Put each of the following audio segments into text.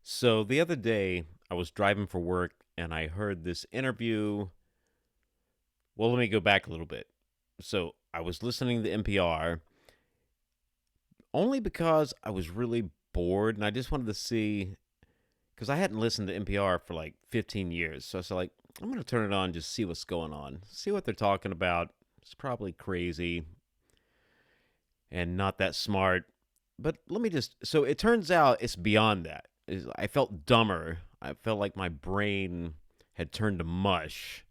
So the other day, I was driving for work and I heard this interview. Well, let me go back a little bit. So I was listening to NPR only because I was really bored and I just wanted to see, because I hadn't listened to NPR for like 15 years. So I was like, I'm going to turn it on, just see what's going on, see what they're talking about. It's probably crazy and not that smart. But let me just, so it turns out it's beyond that. I felt dumber. I felt like my brain had turned to mush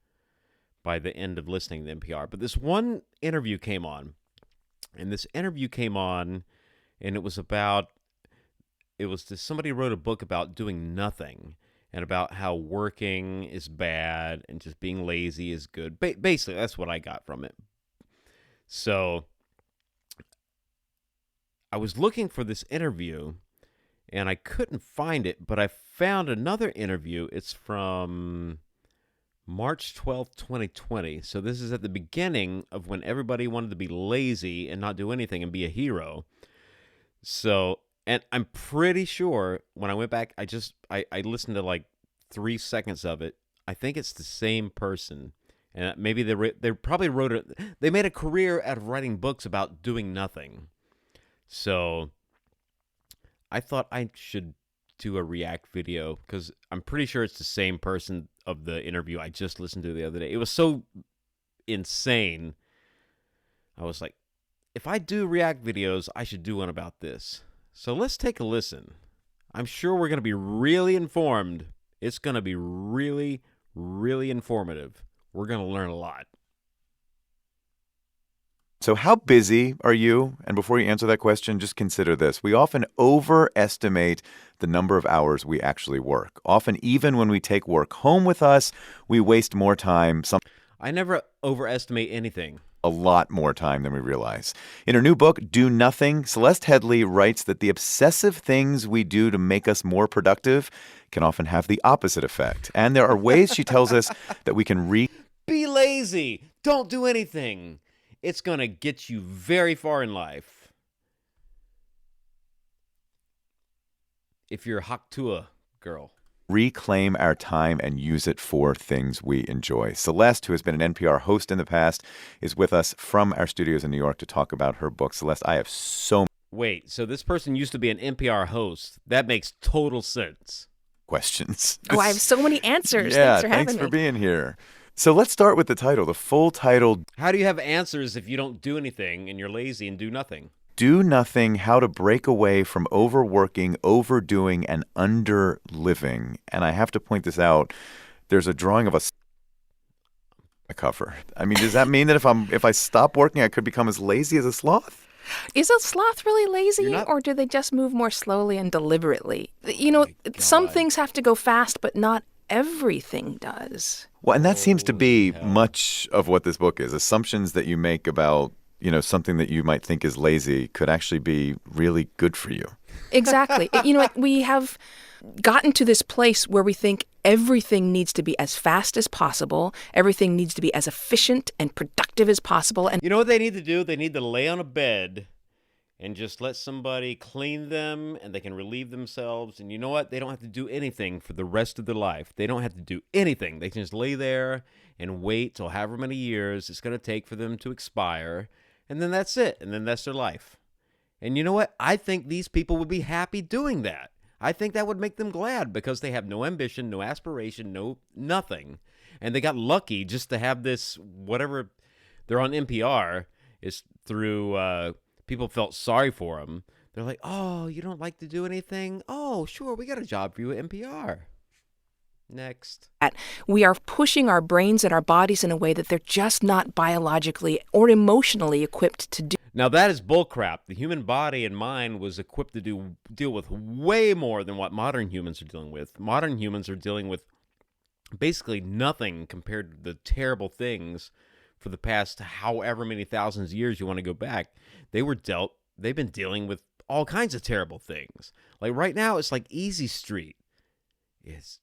by the end of listening to NPR. But this one interview came on, and this interview came on, and it was this, somebody wrote a book about doing nothing and about how working is bad and just being lazy is good. Basically, that's what I got from it. So I was looking for this interview and I couldn't find it, but I found another interview. It's from March 12th, 2020. So this is at the beginning of when everybody wanted to be lazy and not do anything and be a hero. So, and I'm pretty sure when I went back, I listened to like 3 seconds of it. I think it's the same person. And maybe they probably wrote it. They made a career out of writing books about doing nothing. So I thought I should do a react video because I'm pretty sure it's the same person of the interview I just listened to the other day. It was so insane. I was like, if I do react videos, I should do one about this. So let's take a listen. I'm sure we're going to be really informed. It's going to be really, really informative. We're going to learn a lot. So how busy are you? And before you answer that question, just consider this. We often overestimate the number of hours we actually work. Often, even when we take work home with us, we waste more time, I never overestimate anything. a lot more time than we realize. In her new book, Do Nothing, Celeste Headlee writes that the obsessive things we do to make us more productive can often have the opposite effect. And there are ways, she tells us, that we can Be lazy. Don't do anything. It's going to get you very far in life. If you're a Haktua girl. reclaim our time and use it for things we enjoy. Celeste, who has been an NPR host in the past, is with us from our studios in New York to talk about her book. Celeste, I have so Wait, so this person used to be an NPR host. That makes total sense. questions. Oh, I have so many answers. Yeah, Thanks for having me. being here. So let's start with the title, the full title, How do you have answers if you don't do anything and you're lazy and do nothing? Do Nothing, How to Break Away from Overworking, Overdoing, and Underliving. And I have to point this out. There's a drawing of a cover. I mean, does that mean that if I stop working, I could become as lazy as a sloth? Is a sloth really lazy, You're not- or do they just move more slowly and deliberately? my Some God. things have to go fast, but not everything does. Well, and that seems to be Holy hell. much of what this book is. Assumptions that you make about, something that you might think is lazy could actually be really good for you. Exactly. We have gotten to this place where we think everything needs to be as fast as possible. Everything needs to be as efficient and productive as possible. And You know what they need to do? They need to lay on a bed and just let somebody clean them and they can relieve themselves. And you know what? They don't have to do anything for the rest of their life. They don't have to do anything. They can just lay there and wait till however many years it's going to take for them to expire. And then that's it. And then that's their life. And you know what? I think these people would be happy doing that. I think that would make them glad because they have no ambition, no aspiration, no nothing. And they got lucky just to have this, whatever they're on NPR, is through people felt sorry for them. They're like, oh, you don't like to do anything? Oh, sure, we got a job for you at NPR. Next. we are pushing our brains and our bodies in a way that they're just not biologically or emotionally equipped to do. Now that is bullcrap. The human body and mind was equipped to deal with way more than what modern humans are dealing with. Modern humans are dealing with basically nothing compared to the terrible things for the past however many thousands of years you want to go back. They've been dealing with all kinds of terrible things. Like right now, it's like Easy Street. It's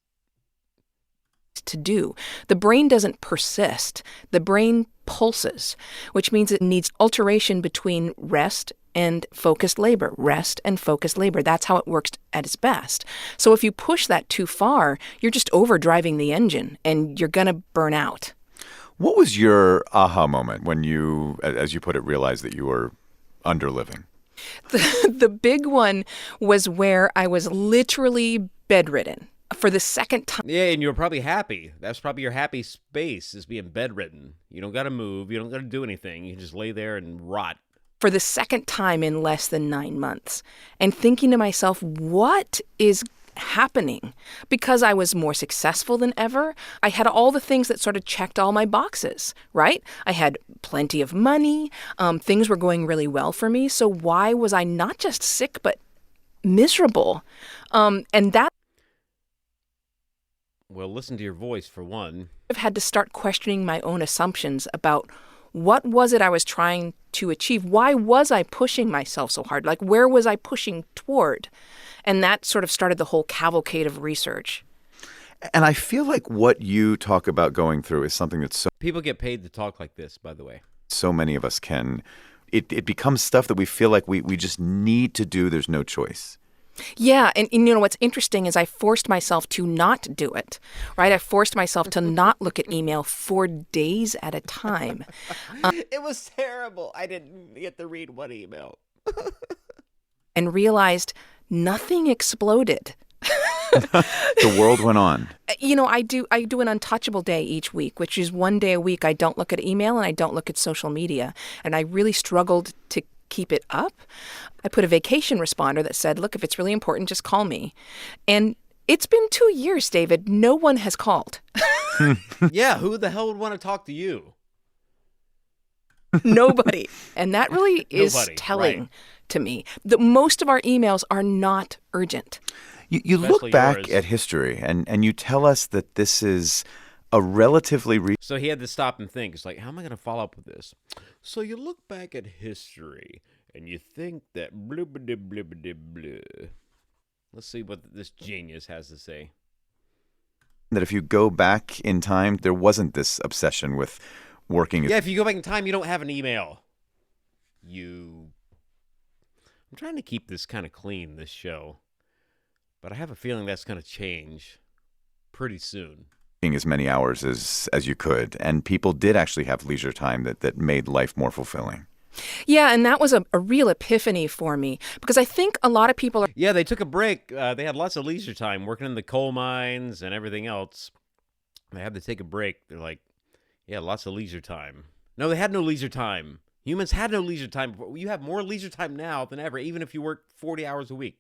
to do. The brain doesn't persist. The brain pulses, which means it needs alternation between rest and focused labor, rest and focused labor. That's how it works at its best. So if you push that too far, you're just overdriving the engine and you're going to burn out. What was your aha moment when you, as you put it, realized that you were underliving? The big one was where I was literally bedridden for the second time. Yeah, and you're probably happy. That's probably your happy space, is being bedridden. You don't got to move. You don't got to do anything. You can just lay there and rot. For the second time in less than 9 months, and thinking to myself, what is happening? Because I was more successful than ever. I had all the things that sort of checked all my boxes, right? I had plenty of money. Things were going really well for me. So why was I not just sick, but miserable? And that Well, listen to your voice, for one. I've had to start questioning my own assumptions about what was it I was trying to achieve? Why was I pushing myself so hard? Like, where was I pushing toward? And that sort of started the whole cavalcade of research. And I feel like what you talk about going through is something that People get paid to talk like this, by the way. so many of us can. It becomes stuff that we feel like we just need to do. There's no choice. Yeah, and you know what's interesting is I forced myself to not do it, right? I forced myself to not look at email for days at a time. It was terrible. I didn't get to read one email. And realized nothing exploded. The world went on. You know, I do an untouchable day each week, which is one day a week I don't look at email and I don't look at social media. And I really struggled to keep it up. I put a vacation responder that said, look, if it's really important, just call me. And it's been 2 years, David. No one has called. Yeah, who the hell would want to talk to you? Nobody. And that really is Nobody, telling right. to me that most of our emails are not urgent. You look Especially back yours. at history and you tell us that this is a relatively So he had to stop and think. It's like, how am I going to follow up with this? So you look back at history and you think that blah, blah, blah, blah, blah. Let's see what this genius has to say. that if you go back in time, there wasn't this obsession with working. Yeah, if you go back in time, you don't have an email. I'm trying to keep this kind of clean, this show. But I have a feeling that's going to change pretty soon. As many hours as you could, and people did actually have leisure time that made life more fulfilling. Yeah, and that was a real epiphany for me because I think a lot of people are Yeah, they took a break. They had lots of leisure time working in the coal mines and everything else. They had to take a break. They're like, yeah, lots of leisure time. No, they had no leisure time. Humans had no leisure time before. You have more leisure time now than ever, even if you work 40 hours a week.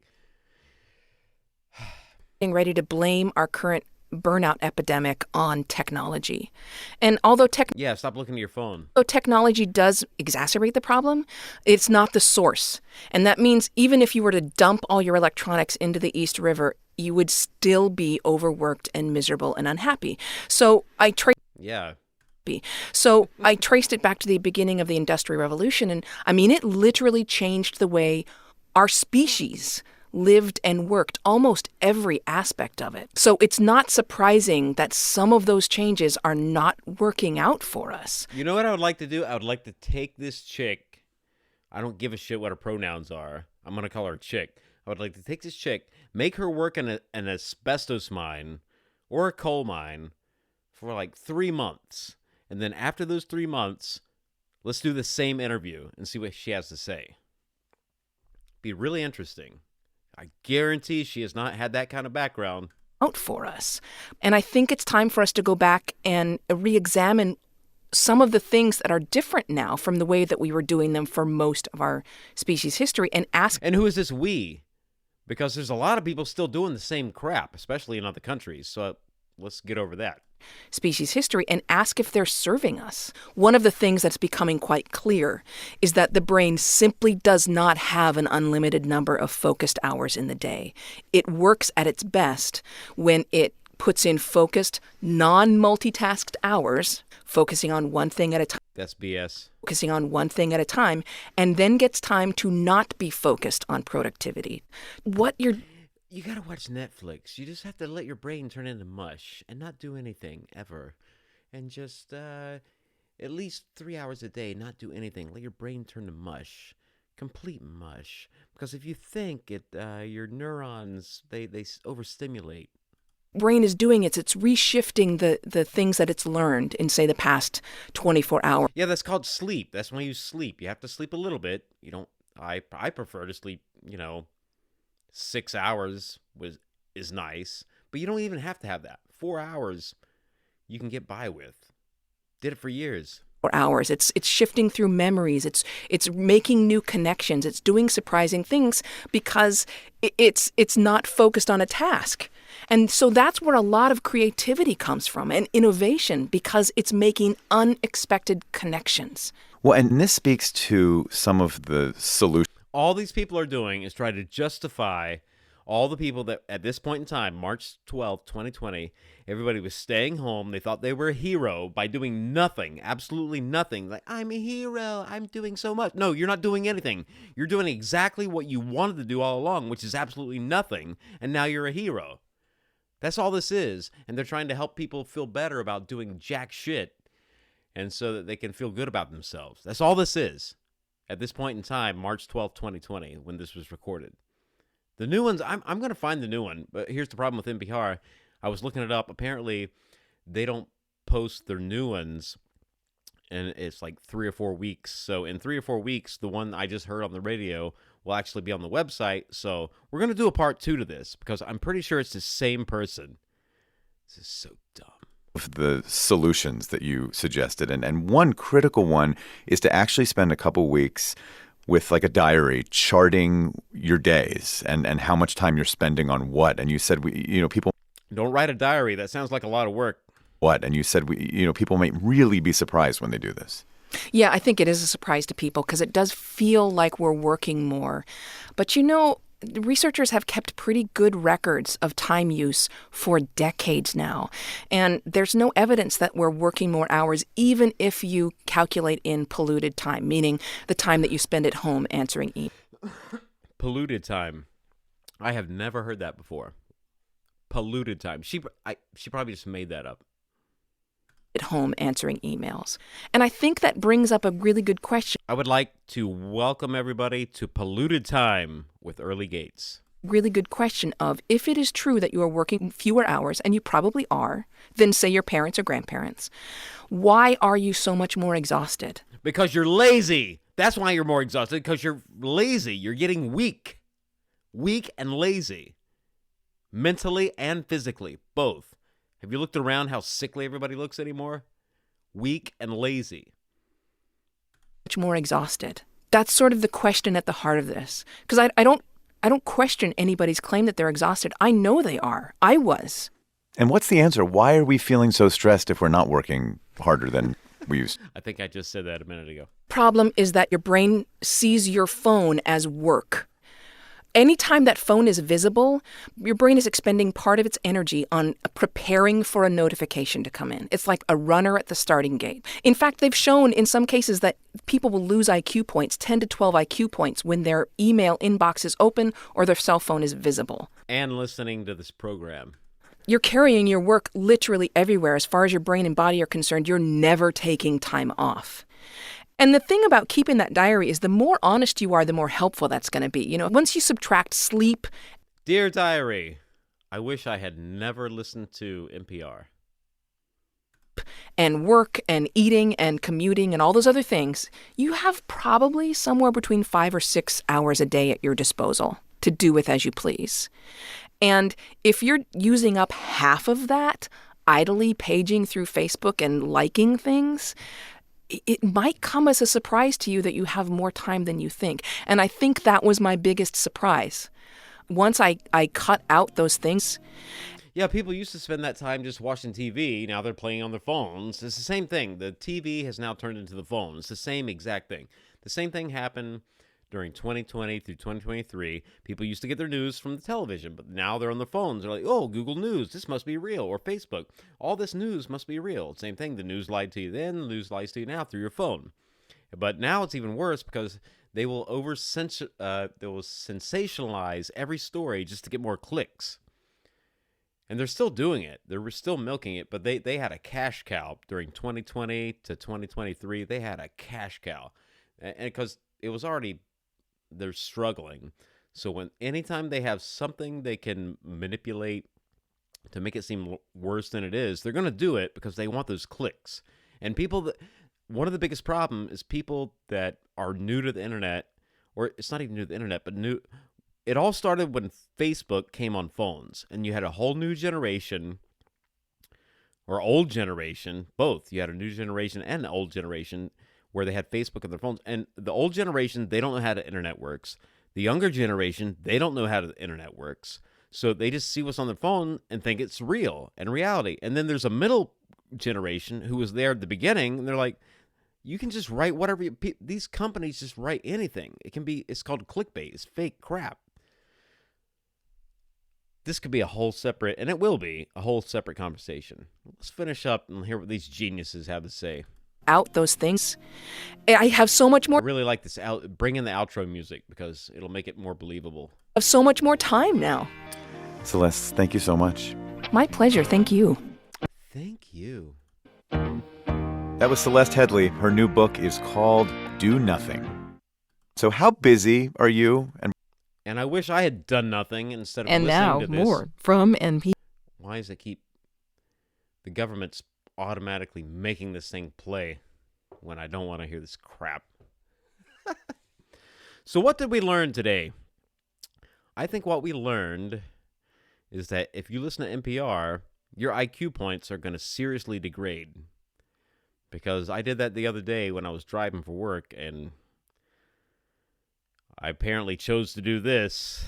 getting ready to blame our current burnout epidemic on technology. And although Yeah, stop looking at your phone. technology does exacerbate the problem, it's not the source. And that means even if you were to dump all your electronics into the East River, you would still be overworked and miserable and unhappy. So I Yeah. traced it back to the beginning of the Industrial Revolution. And I mean, it literally changed the way our species lived and worked, almost every aspect of it. So it's not surprising that some of those changes are not working out for us. You know what I would like to do? I would like to take this chick. I don't give a shit what her pronouns are. I'm going to call her a chick. I would like to take this chick, make her work in an asbestos mine or a coal mine for like 3 months. And then after those 3 months, let's do the same interview and see what she has to say. Be really interesting. I guarantee she has not had that kind of background. Out for us. And I think it's time for us to go back and re-examine some of the things that are different now from the way that we were doing them for most of our species history and ask. And who is this we? Because there's a lot of people still doing the same crap, especially in other countries. So let's get over that. Species history and ask if they're serving us. One of the things that's becoming quite clear is that the brain simply does not have an unlimited number of focused hours in the day. It works at its best when it puts in focused, non-multitasked hours, focusing on one thing at a time. That's BS. Focusing on one thing at a time, and then gets time to not be focused on productivity. What you're You gotta watch Netflix. You just have to let your brain turn into mush and not do anything ever. And just at least 3 hours a day, not do anything. Let your brain turn to mush. Complete mush. Because if you think it, your neurons, they overstimulate. Brain is doing it. It's reshifting the things that it's learned in, say, the past 24 hours. Yeah, that's called sleep. That's when you sleep. You have to sleep a little bit. You don't. I prefer to sleep. 6 hours is nice, but you don't even have to have that. 4 hours, you can get by with. Did it for years. Hours. It's shifting through memories. It's making new connections. It's doing surprising things because it's not focused on a task. And so that's where a lot of creativity comes from and innovation, because it's making unexpected connections. Well, and this speaks to some of the solutions. All these people are doing is try to justify all the people that at this point in time, March 12th, 2020, everybody was staying home. They thought they were a hero by doing nothing, absolutely nothing. Like, I'm a hero. I'm doing so much. No, you're not doing anything. You're doing exactly what you wanted to do all along, which is absolutely nothing. And now you're a hero. That's all this is. And they're trying to help people feel better about doing jack shit, and so that they can feel good about themselves. That's all this is at this point in time, March 12th, 2020, when this was recorded. The new ones, I'm going to find the new one, but here's the problem with NPR. I was looking it up. Apparently, they don't post their new ones, and it's like 3 or 4 weeks. So in 3 or 4 weeks, the one I just heard on the radio will actually be on the website. So we're going to do a part 2 to this, because I'm pretty sure it's the same person. This is so dumb. Of the solutions that you suggested, and one critical one is to actually spend a couple weeks with like a diary, charting your days and how much time you're spending on what. And you said people don't write a diary. That sounds like a lot of work. What? And you said people might really be surprised when they do this. Yeah, I think it is a surprise to people because it does feel like we're working more. But researchers have kept pretty good records of time use for decades now. And there's no evidence that we're working more hours, even if you calculate in polluted time, meaning the time that you spend at home answering emails. Polluted time. I have never heard that before. Polluted time. She probably just made that up. At home answering emails. And I think that brings up a really good question. I would like to welcome everybody to Polluted Time with Early Gates. Really good question of, if it is true that you are working fewer hours, and you probably are, than say your parents or grandparents, why are you so much more exhausted? Because you're lazy. That's why you're more exhausted, because you're lazy. You're getting weak. Weak and lazy. Mentally and physically, both. Have you looked around how sickly everybody looks anymore? Weak and lazy. Much more exhausted. That's sort of the question at the heart of this. Because I don't question anybody's claim that they're exhausted. I know they are. I was. And what's the answer? Why are we feeling so stressed if we're not working harder than we used to? I think I just said that a minute ago. Problem is that your brain sees your phone as work. Anytime that phone is visible, your brain is expending part of its energy on preparing for a notification to come in. It's like a runner at the starting gate. In fact, they've shown in some cases that people will lose IQ points, 10 to 12 IQ points, when their email inbox is open or their cell phone is visible. And listening to this program. You're carrying your work literally everywhere. As far as your brain and body are concerned, you're never taking time off. And the thing about keeping that diary is the more honest you are, the more helpful that's going to be. Once you subtract sleep. Dear Diary, I wish I had never listened to NPR. And work and eating and commuting and all those other things, you have probably somewhere between 5 or 6 hours a day at your disposal to do with as you please. And if you're using up half of that, idly paging through Facebook and liking things, it might come as a surprise to you that you have more time than you think. And I think that was my biggest surprise. Once I cut out those things. Yeah, people used to spend that time just watching TV. Now they're playing on their phones. It's the same thing. The TV has now turned into the phone. It's the same exact thing. The same thing happened during 2020 through 2023. People used to get their news from the television, but now they're on their phones. They're like, oh, Google News, this must be real, or Facebook. All this news must be real. Same thing. The news lied to you then, the news lies to you now through your phone. But now it's even worse because They will they will sensationalize every story just to get more clicks. And they're still doing it. They're still milking it, but they had a cash cow during 2020 to 2023. They had a cash cow. And because it was already, they're struggling. So anytime they have something they can manipulate to make it seem worse than it is, they're going to do it because they want those clicks. And one of the biggest problems is people that are new to the internet, or it's not even new to the internet, but new. It all started when Facebook came on phones, and you had a whole new generation, or old generation, both. You had a new generation and an old generation where they had Facebook on their phones. And the old generation, they don't know how the internet works. The younger generation, they don't know how the internet works. So they just see what's on their phone and think it's real and reality. And then there's a middle generation who was there at the beginning, and they're like, you can just write whatever these companies just write anything. It's called clickbait. It's fake crap. This could be a whole separate, and it will be a whole separate conversation. Let's finish up and hear what these geniuses have to say. Out those things. I have so much more. I really like this. Bring in the outro music because it'll make it more believable. I have so much more time now. Celeste, thank you so much. My pleasure. Thank you. Thank you. That was Celeste Headlee. Her new book is called Do Nothing. So how busy are you? And I wish I had done nothing instead of And listening now to this. more from NPR. Why does it keep the government's automatically making this thing play when I don't want to hear this crap? So what did we learn today? I think what we learned is that if you listen to NPR, your IQ points are going to seriously degrade. Because I did that the other day when I was driving for work, and I apparently chose to do this.